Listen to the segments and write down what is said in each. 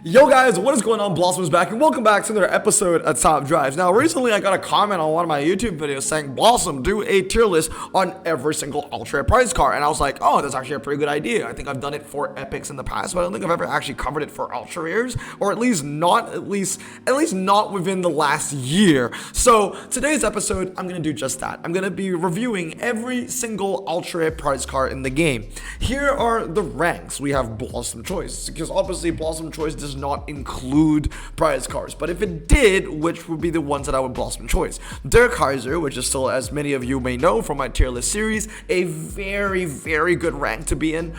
Yo guys, what is going on? Blossom's back and welcome back to another episode of Top Drives. Now recently I got a comment on one of my YouTube videos saying, Blossom, do a tier list on every single ultra prize car. And I was like, oh, that's actually a pretty good idea. I think I've done it for epics in the past, but I don't think I've ever actually covered it for ultra rares, or at least not within the last year. So today's episode, I'm gonna do just that. I'm gonna be reviewing every single ultra prize car in the game. Here are the ranks. We have Blossom Choice, because obviously Blossom Choice does not include prize cars, but if it did, which would be the ones that I would Blossom Choice? Der Kaiser, which is still, as many of you may know from my tier list series, a very good rank to be in.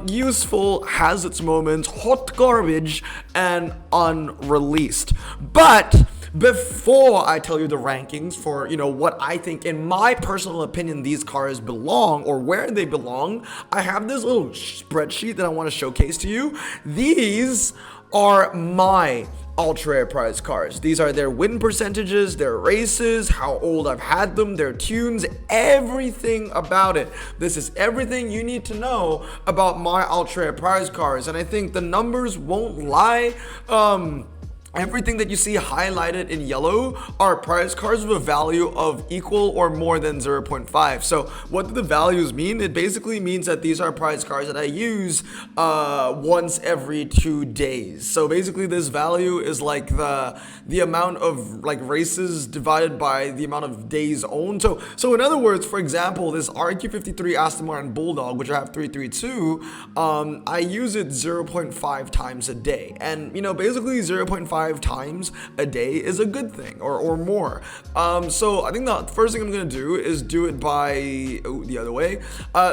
Useful, has its moments, hot garbage, and unreleased. But before I tell you the rankings for, what I think, in my personal opinion, these cars belong, or where they belong, I have this little spreadsheet that I want to showcase to you. These are my ultra rare prize cars. These are their win percentages, their races, how old I've had them, their tunes, everything about it. This is everything you need to know about my ultra rare prize cars, and I think the numbers won't lie. Everything that you see highlighted in yellow are prize cards with a value of equal or more than 0.5. So what do the values mean? It basically means that these are prize cards that I use once every 2 days. So basically this value is like the amount of races divided by the amount of days owned. So in other words, for example, this RQ53 Aston Martin Bulldog, which I have 332, I use it 0.5 times a day. And basically 0.5 times a day is a good thing, or more. So I think the first thing I'm gonna do is do it by the other way.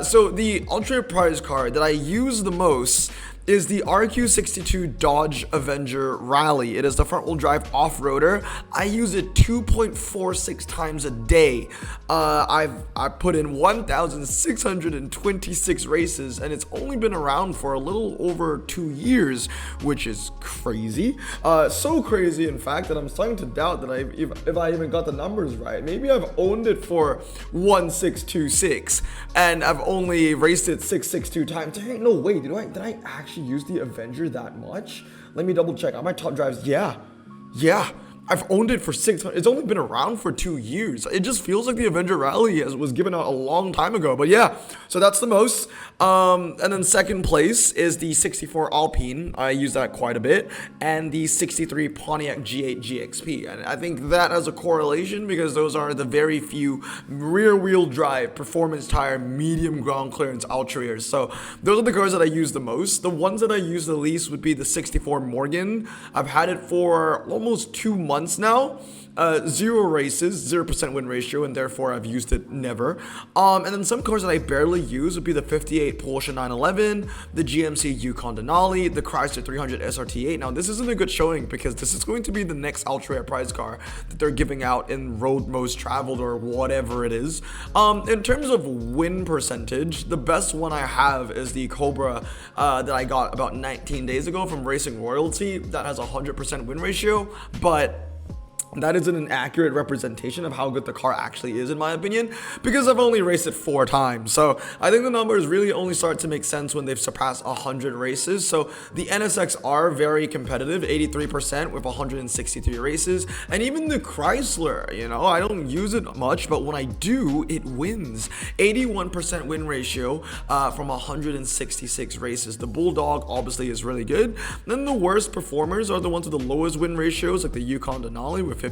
So the ultra prize card that I use the most is the RQ62 Dodge Avenger Rally. It is the front-wheel drive off-roader. I use it 2.46 times a day. I put in 1,626 races, and it's only been around for a little over 2 years, which is crazy. So crazy, in fact, that I'm starting to doubt that if I even got the numbers right. Maybe I've owned it for 1,626, and I've only raced it 662 times. Hey, no way, did I actually use the Avenger that much? Let me double check on my top drives. Yeah, I've owned it for 600. It's only been around for 2 years. It just feels like the Avenger Rally was given out a long time ago. But yeah, so that's the most. And then second place is the 64 Alpine. I use that quite a bit. And the 63 Pontiac G8 GXP. And I think that has a correlation because those are the very few rear wheel drive, performance tire, medium ground clearance ultra rares. So those are the cars that I use the most. The ones that I use the least would be the 64 Morgan. I've had it for almost 2 months now. 0 races, 0% win ratio, and therefore I've used it never. And then some cars that I barely use would be the 58 Porsche 911, the GMC Yukon Denali, the Chrysler 300 SRT8. Now this isn't a good showing because this is going to be the next ultra rare prize car that they're giving out in road most traveled or whatever it is. In terms of win percentage, the best one I have is the Cobra that I got about 19 days ago from Racing Royalty. That has a 100% win ratio, but that isn't an accurate representation of how good the car actually is, in my opinion, because I've only raced it 4 times. So I think the numbers really only start to make sense when they've surpassed 100 races. So the NSX are very competitive, 83% with 163 races. And even the Chrysler, I don't use it much, but when I do, it wins. 81% win ratio from 166 races. The Bulldog obviously is really good. Then the worst performers are the ones with the lowest win ratios, like the Yukon Denali with 50%.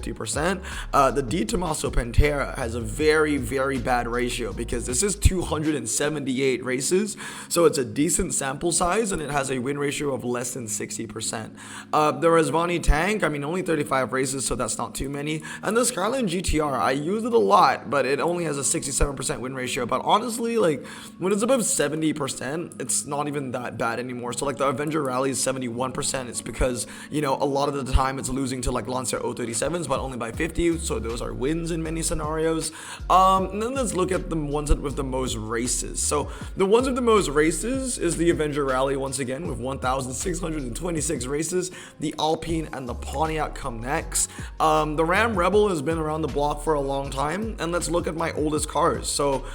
The Di Tommaso Pantera has a very bad ratio because this is 278 races, so it's a decent sample size and it has a win ratio of less than 60%. The Rezvani Tank, only 35 races, so that's not too many. And the Skyline GTR, I use it a lot, but it only has a 67% win ratio. But honestly, when it's above 70%, it's not even that bad anymore. So the Avenger Rally is 71%. It's because a lot of the time it's losing to Lancer 037. wins, but only by 50, so those are wins in many scenarios. And then let's look at the ones with the most races. So the ones with the most races is the Avenger Rally once again with 1,626 races. The Alpine and the Pontiac come next. The Ram Rebel has been around the block for a long time, and let's look at my oldest cars. So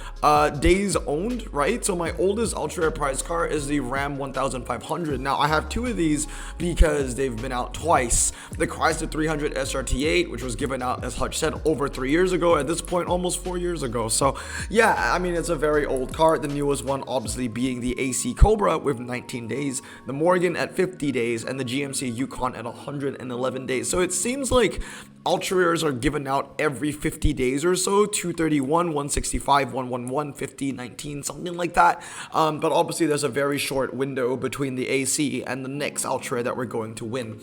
days owned, right? So my oldest ultra rare prize car is the Ram 1500. Now I have two of these because they've been out twice. The Chrysler 300 SRT8, which was given out, as Hutch said, over 3 years ago, at this point almost 4 years ago. So yeah, I mean, it's a very old car. The newest one obviously being the AC Cobra with 19 days, the Morgan at 50 days, and the GMC Yukon at 111 days. So it seems like ultra rares are given out every 50 days or so, 231, 165, 111, 50, 19, something like that. But obviously there's a very short window between the AC and the next ultra rare that we're going to win.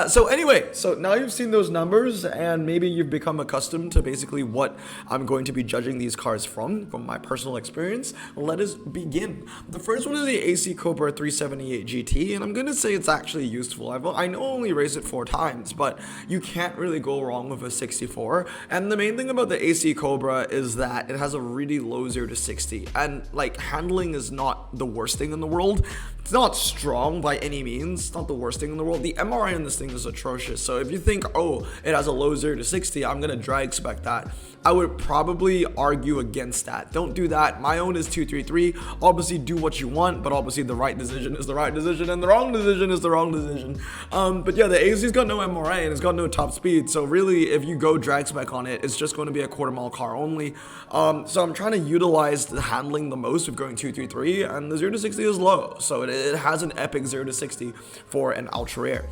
So anyway, so now you've seen those numbers and maybe you've become accustomed to basically what I'm going to be judging these cars from my personal experience. Let us begin. The first one is the AC Cobra 378 GT, and I'm going to say it's actually useful. I know I only raced it 4 times, but you can't really go wrong with a 64. And the main thing about the AC Cobra is that it has a really low 0 to 60, and like handling is not the worst thing in the world. It's not strong by any means. It's not the worst thing in the world. The MRI on this thing is atrocious. So if you think, oh, it has a low 0 to 60, I'm gonna drag spec that, I would probably argue against that. Don't do that. My own is 233. Obviously do what you want, but obviously the right decision is the right decision and the wrong decision is the wrong decision. But yeah, the AC's got no MRA and it's got no top speed. So really, if you go drag spec on it, it's just going to be a quarter-mile car only. So I'm trying to utilize the handling the most with going 233, and the 0 to 60 is low. So it has an epic 0 to 60 for an ultra rare.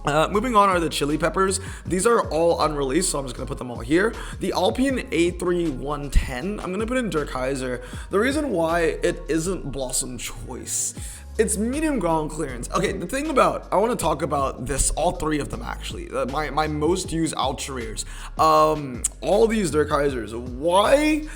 Moving on are the chili peppers. These are all unreleased, so I'm just going to put them all here. The Alpine A3 110, I'm going to put in Der Kaiser. The reason why it isn't Blossom Choice, it's medium ground clearance. Okay, the thing about, I want to talk about this, all 3 of them actually. My most used ultra rares. All these Der Kaisers. Why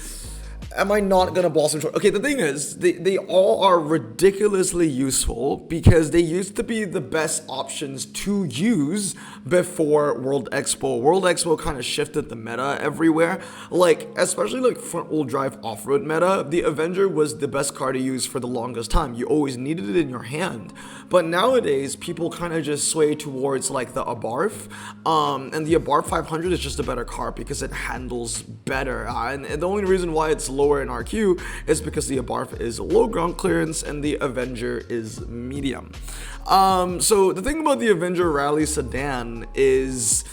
am I not gonna Blossom Choice? Okay, the thing is, they all are ridiculously useful because they used to be the best options to use before World Expo. World Expo kind of shifted the meta everywhere. Like, especially like front wheel drive off-road meta, the Avenger was the best car to use for the longest time. You always needed it in your hand. But nowadays, people kind of just sway towards like the Abarth. And the Abarth 500 is just a better car because it handles better. And the only reason why it's lower in RQ is because the Abarth is low ground clearance and the Avenger is medium. So the thing about the Avenger Rally Sedan is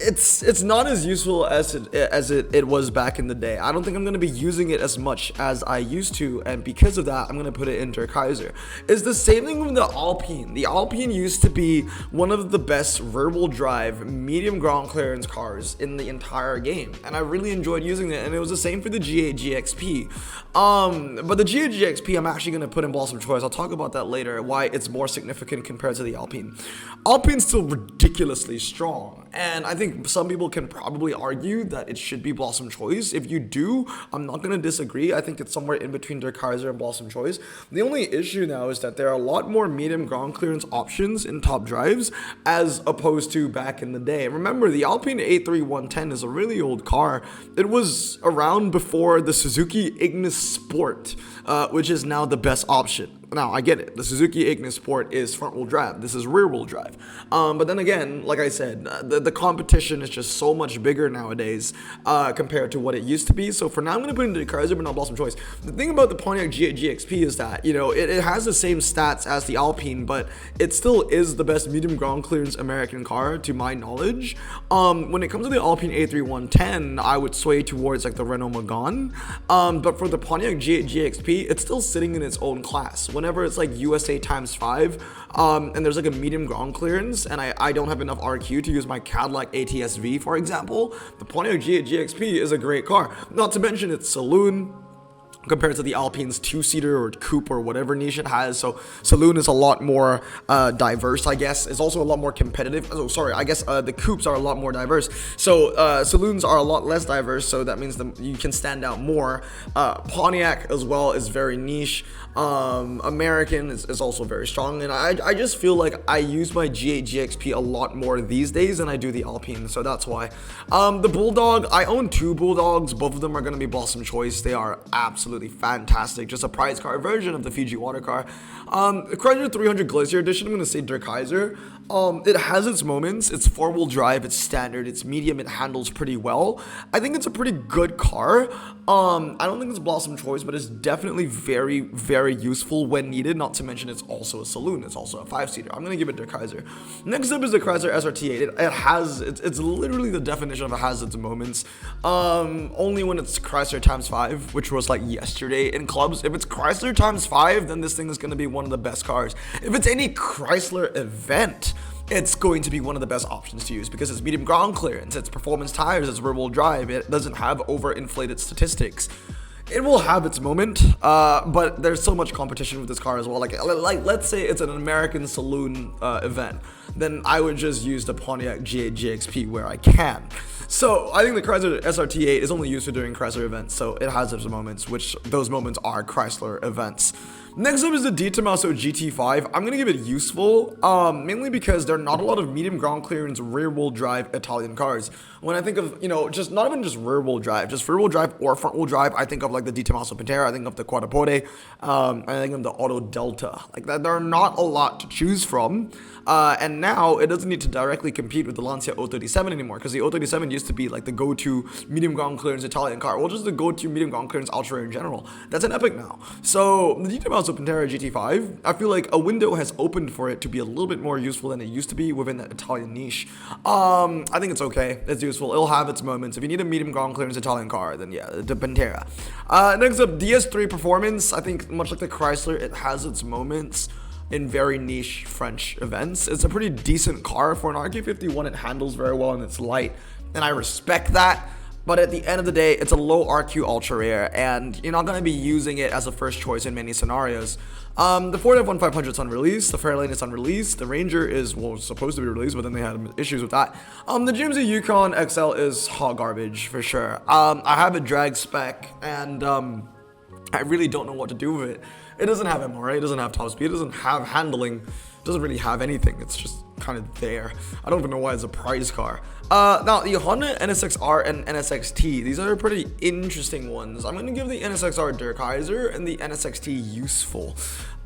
it's not as useful as it was back in the day. I don't think I'm going to be using it as much as I used to, and because of that, I'm going to put it in Der Kaiser. It's the same thing with the Alpine. The Alpine used to be one of the best rear-wheel drive, medium ground clearance cars in the entire game, and I really enjoyed using it, and it was the same for the G8 GXP. But the G8 GXP, I'm actually going to put in Blossom Choice. I'll talk about that later, why it's more significant compared to the Alpine. Alpine's still ridiculously strong, and I think some people can probably argue that it should be Blossom Choice. If you do, I'm not going to disagree. I think it's somewhere in between Der Kaiser and Blossom Choice. The only issue now is that there are a lot more medium ground clearance options in top drives as opposed to back in the day. Remember, the Alpine A3 110 is a really old car. It was around before the Suzuki Ignis Sport, which is now the best option. Now, I get it. The Suzuki Ignis Sport is front-wheel drive. This is rear-wheel drive. But then again, like I said, the competition is just so much bigger nowadays compared to what it used to be. So for now, I'm going to put in the Kaiser, but not Blossom Choice. The thing about the Pontiac G8 GXP is that, you know, it has the same stats as the Alpine, but it still is the best medium ground clearance American car, to my knowledge. When it comes to the Alpine A3 110, I would sway towards like the Renault Megane. But for the Pontiac G8 GXP, it's still sitting in its own class. Whenever it's like USA ×5, and there's like a medium ground clearance, and I don't have enough RQ to use my Cadillac ATS-V, for example, the Pontiac G8 GXP is a great car. Not to mention its saloon, compared to the Alpine's two-seater or coupe or whatever niche it has. So saloon is a lot more diverse, I guess. It's also a lot more competitive. Oh, sorry, I guess the coupes are a lot more diverse. So saloons are a lot less diverse, so that means you can stand out more. Pontiac as well is very niche. American is also very strong, and I just feel like I use my G8 GXP a lot more these days than I do the Alpine, so that's why. The Bulldog, I own 2 Bulldogs. Both of them are going to be Blossom Choice. They are absolutely fantastic, just a prize car version of the Fiji water car. Chrysler 300 Glacier Edition, I'm going to say Der Kaiser. It has its moments. It's 4-wheel drive, it's standard, it's medium, it handles pretty well. I think it's a pretty good car. I don't think it's Blossom Choice, but it's definitely very, very useful when needed, not to mention it's also a saloon, it's also a 5-seater. I'm going to give it Der Kaiser. Next up is the Chrysler SRT8. It's literally the definition of it has its moments. Only when it's Chrysler times 5, which was like yesterday in clubs. If it's Chrysler times 5, then this thing is going to be one of the best cars. If it's any Chrysler event, it's going to be one of the best options to use because it's medium ground clearance, it's performance tires, it's rear-wheel drive, it doesn't have overinflated statistics. It will have its moment, but there's so much competition with this car as well. Like let's say it's an American saloon event, then I would just use the Pontiac G8 GXP where I can. So I think the Chrysler SRT8 is only used for doing Chrysler events, so it has its moments, which those moments are Chrysler events. Next up is the Di Tommaso GT5. I'm going to give it useful, mainly because there are not a lot of medium ground clearance rear-wheel drive Italian cars. When I think of, just not even just rear-wheel drive, just rear-wheel drive or front-wheel drive, I think of like the Di Tommaso Pantera, I think of the Quadruple, I think of the Auto Delta. Like that, there are not a lot to choose from. And now it doesn't need to directly compete with the Lancia 037 anymore, because the 037 used to be like the go-to medium ground clearance Italian car, or just the go-to medium ground clearance ultra in general. That's an epic now. So the Di Tommaso Pantera GT5, I feel like a window has opened for it to be a little bit more useful than it used to be within that Italian niche. I think it's okay. It's useful. It'll have its moments. If you need a medium ground clearance Italian car, then yeah, the Pantera. Next up, DS3 Performance. I think much like the Chrysler, it has its moments in very niche French events. It's a pretty decent car. For an RQ51, it handles very well and it's light, and I respect that. But at the end of the day, it's a low RQ ultra rare, and you're not going to be using it as a first choice in many scenarios. The Ford F-1500 is unreleased, the Fairlane is unreleased, the Ranger is, supposed to be released, but then they had issues with that. The GMC Yukon XL is hot garbage, for sure. I have a drag spec, and I really don't know what to do with it. It doesn't have MRA, it doesn't have top speed, it doesn't have handling, it doesn't really have anything. It's just kind of there. I don't even know why it's a prize car. Now, the Honda NSX-R and NSX-T, these are pretty interesting ones. I'm going to give the NSX-R Der Kaiser and the NSX-T useful.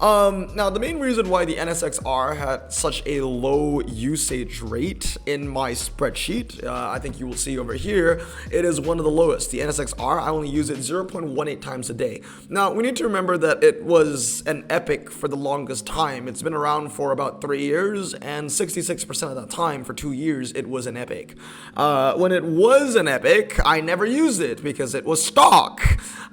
Now, the main reason why the NSX-R had such a low usage rate in my spreadsheet, I think you will see over here, it is one of the lowest. The NSX-R, I only use it 0.18 times a day. Now, we need to remember that it was an epic for the longest time. It's been around for about 3 years, and 66% of that time, for 2 years, it was an epic. When it was an epic, I never used it because it was stock.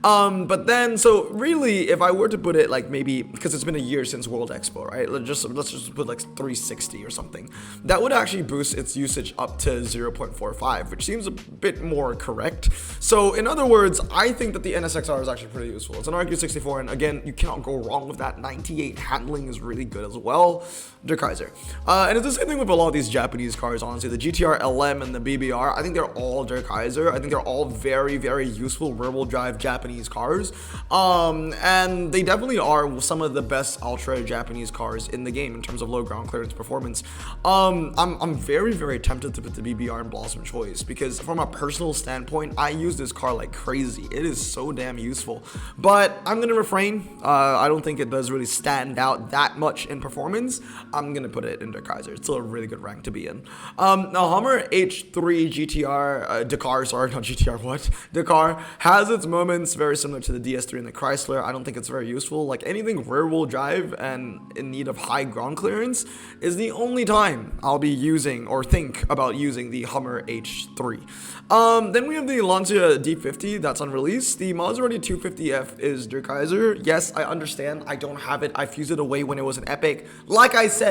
But then, so really, if I were to put it like maybe, because it's been a year since World Expo, right? Let's just put like 360 or something. That would actually boost its usage up to 0.45, which seems a bit more correct. So in other words, I think that the NSX-R is actually pretty useful. It's an RQ64, and again, you cannot go wrong with that. 98 handling is really good as well. Der Kaiser. And it's the same thing with a lot of these Japanese cars, honestly. The GTR LM and the BBR, I think they're all Der Kaiser. I think they're all very, very useful rear-wheel drive Japanese cars. And they definitely are some of the best ultra Japanese cars in the game in terms of low ground clearance performance. I'm very, very tempted to put the BBR in Blossom Choice because from a personal standpoint, I use this car like crazy. It is so damn useful. But I'm going to refrain. I don't think it does really stand out that much in performance. I'm going to put it in Der Kaiser. It's still a really good rank to be in. Now, Hummer H3 GTR, Dakar, sorry, not GTR, what? Dakar has its moments very similar to the DS3 and the Chrysler. I don't think it's very useful. Like anything rear-wheel drive and in need of high ground clearance is the only time I'll be using or think about using the Hummer H3. Then we have the Lancia D50 that's unreleased. The Maserati 250F is Der Kaiser. Yes, I understand. I don't have it. I fused it away when it was an epic. Like I said,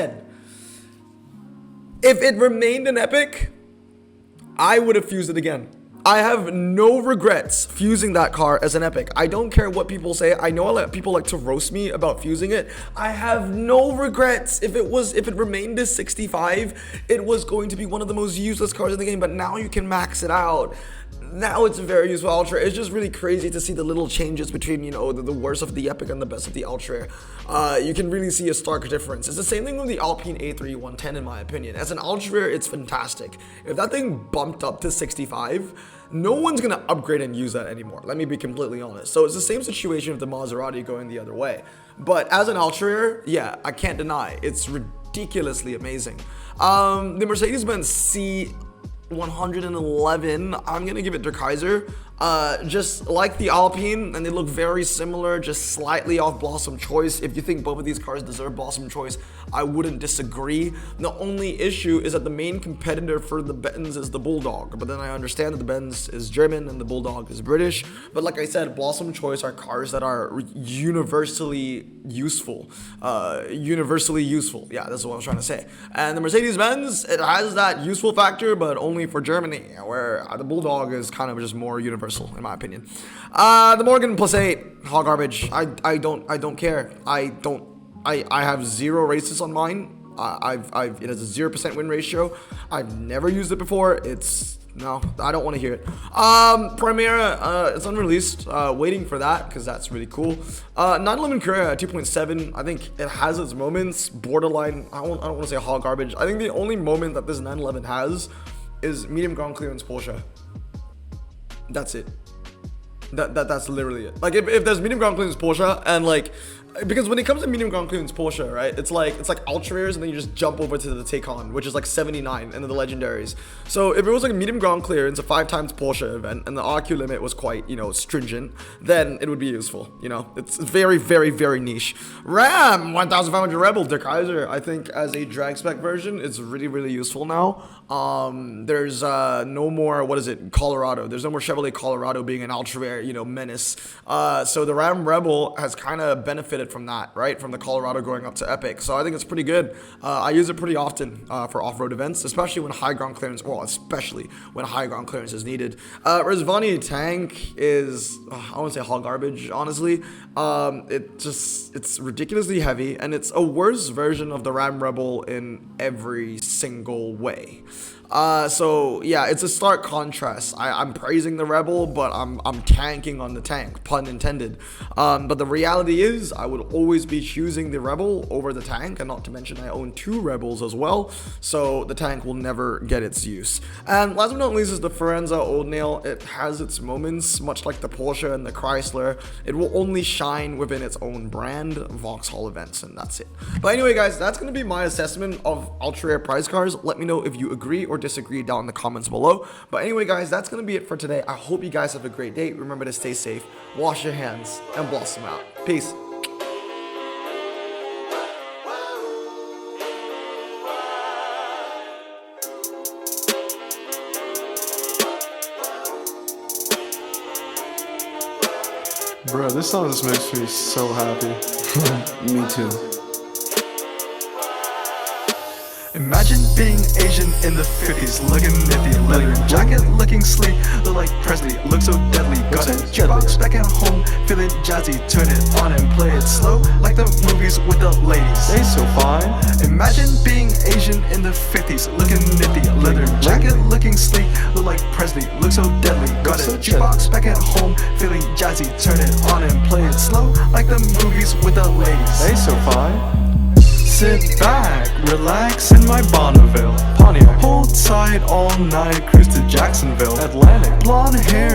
if it remained an epic, I would have fused it again. I have no regrets fusing that car as an Epic. I don't care what people say. I know a lot of people like to roast me about fusing it. I have no regrets. If it remained as 65, it was going to be one of the most useless cars in the game, but now you can max it out. Now it's a very useful Ultra. It's just really crazy to see the little changes between, you know, the worst of the Epic and the best of the Ultra. You can really see a stark difference. It's the same thing with the Alpine A3 110 in my opinion. As an Ultra, it's fantastic. If that thing bumped up to 65, no one's gonna upgrade and use that anymore. Let me be completely honest. So it's the same situation with the Maserati going the other way. But as an Ultra, yeah, I can't deny, it's ridiculously amazing. The Mercedes-Benz C111, I'm gonna give it Der Kaiser. Just like the Alpine, and they look very similar, just slightly off Blossom Choice. If you think both of these cars deserve Blossom Choice, I wouldn't disagree. The only issue is that the main competitor for the Benz is the Bulldog, but then I understand that the Benz is German and the Bulldog is British. But like I said, Blossom Choice are cars that are universally useful. Yeah, that's what I was trying to say. And the Mercedes-Benz, it has that useful factor, but only for Germany, where the Bulldog is kind of just more universal, in my opinion. The Morgan +8, hot garbage. I don't care. I have 0 races on mine. It has a 0% win ratio. I've never used it before. No, I don't want to hear it. Primera, it's unreleased. Waiting for that because that's really cool. 911 Carrera 2.7. I think it has its moments. Borderline. I don't want to say hot garbage. I think the only moment that this 911 has is medium ground clearance Porsche. That's it. That's literally it. Like if there's medium ground clearance Porsche and like, because when it comes to medium ground clearance Porsche, right, it's like ultra rares and then you just jump over to the Taycan, which is like 79, and then the legendaries. So if it was like a medium ground clearance, a 5 times Porsche event, and the RQ limit was quite, you know, stringent, then it would be useful. You know, it's very, very, very niche. Ram 1500 Rebel Der Kaiser, I think as a drag spec version, it's really, really useful now. There's no more, what is it, Colorado. There's no more Chevrolet Colorado being an ultra rare, you know, menace. So the Ram Rebel has kind of benefited from that, right? From the Colorado going up to Epic. So I think it's pretty good. I use it pretty often for off-road events, especially when high ground clearance, is needed. Rizvani tank is, I wouldn't say hot garbage, honestly. It's ridiculously heavy, and it's a worse version of the Ram Rebel in every single way. So yeah, it's a stark contrast. I'm praising the Rebel, but I'm tanking on the tank, pun intended. But the reality is, I would always be choosing the Rebel over the tank, and not to mention I own 2 Rebels as well, so the tank will never get its use. And last but not least is the Forenza Old Nail. It has its moments, much like the Porsche and the Chrysler. It will only shine within its own brand, Vauxhall events, and that's it. But anyway, guys, that's going to be my assessment of ultra rare prize cars. Let me know if you agree or disagree down in the comments below. But anyway, guys, that's going to be it for today. I hope you guys have a great day. Remember to stay safe, wash your hands, and blossom out. Peace. Bro, this song just makes me so happy. Me too. Imagine being Asian in the 50s, looking nifty, leather jacket, looking sleek, look like Presley, look so deadly, got it, jukebox back at home, feeling jazzy, turn it on and play it slow, like the movies with the ladies. They so fine. Imagine being Asian in the 50s, looking nifty, leather jacket, looking sleek, look like Presley, look so deadly, got it, jukebox back at home, feeling jazzy, turn it on and play it slow, like the movies with the ladies. They so fine. Sit back, relax in my Bonneville Pontiac. Hold tight all night, cruise to Jacksonville. Atlantic. Blonde hair